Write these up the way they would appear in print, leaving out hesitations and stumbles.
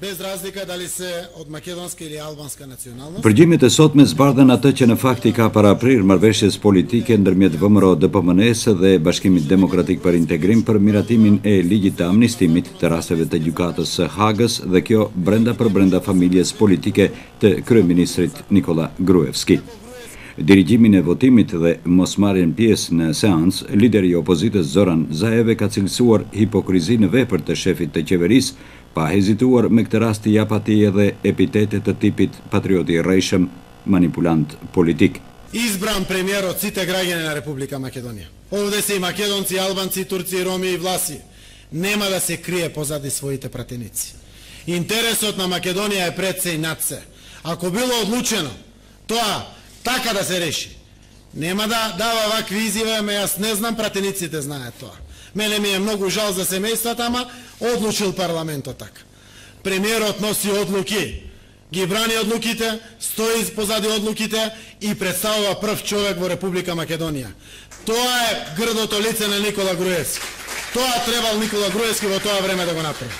Без разлика дали се од македонска или албанска националност. Përgjimit e sotme zbardhen atë që në fakt I ka paraprirë marrëveshjes politike ndërmjet VMRO DPMNE-s dhe Bashkimit Demokratik për Integrim për miratimin e ligjit të amnistimit të rasteve të gjykatës së Hagës dhe kjo brenda familjes politike të kryeministrit Nikola Gruevski. Dirigimin e votimit dhe mosmarrjen pjesë në seancë, lideri I opozitës Zoran Zaev ka cilësuar hipokrizi në vepër të shefit të qeverisë, pa hezituar me këtë rast I jap atij edhe epitete të tipit patrioti I rrejshëm, manipulant politik. Избран премиер од сите граѓани на Република Македонија. Овде се И македонци, И албанци, И турци, И роми, И власи. Нема да се крие позади своите пратеници. Интересот на Македонија е пред се И над се. Ако било одлучено тоа така да се реши, нема да дава вакви изјави, ама јас не знам, пратениците знаат тоа. Мене ми е многу жал за семејствата, ама одлучил парламентот така. Премиерот носи одлуки, ги брани одлуките, стои позади одлуките И представува прв човек во Република Македонија. Тоа е грдото лице на Никола Груевски. Тоа требал Никола Груевски во тоа време да го направи.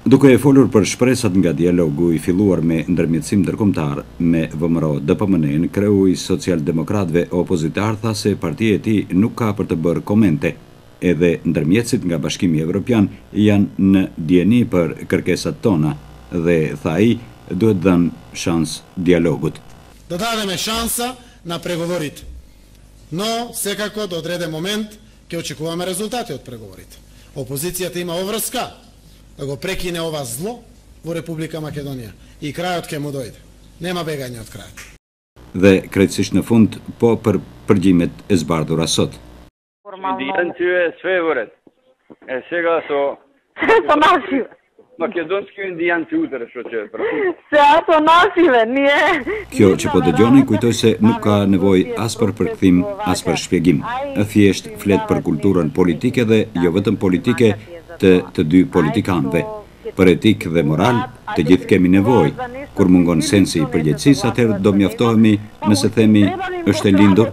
Duke e folur për shpresat nga dialogu I filluar me ndërmjetësim ndërkombëtar me VMRO DPMNE-n, kreu I socialdemokratëve opozitar tha se partia e tij nuk ka për të bërë komente. Edhe ndërmjetësit nga Bashkimi Evropian janë në dieni për kërkesat tona dhe tha ai duhet dhënë shans dialogut. Да дадеме шанса на преговорите. Но секако до одреден момент ќе очекуваме резултати од преговорите. Опозицијата има обврска да го прекине ова зло во Република Македонија И крајот ќе му дојде. Нема бегање од крајот. Dhe krejtësisht në fund po për përgjimet e zbardhura sot. Дијан ти е све во ред. Е сега со нашиве. Македонски индијан ти утре што ќе прави. Сега со нашиве, ние. Kjo që po dëgjoni kujtoj se nuk ka nevojë as për përkthim, as për shpjegim. Thjesht flet për kulturën politike dhe jo vetëm politike të dy politikanëve. Për etikë dhe moral, të gjithë kemi nevojë. Kur mungon sensi I përgjegjësisë, atëherë do mjaftohemi nëse themi është e lindur.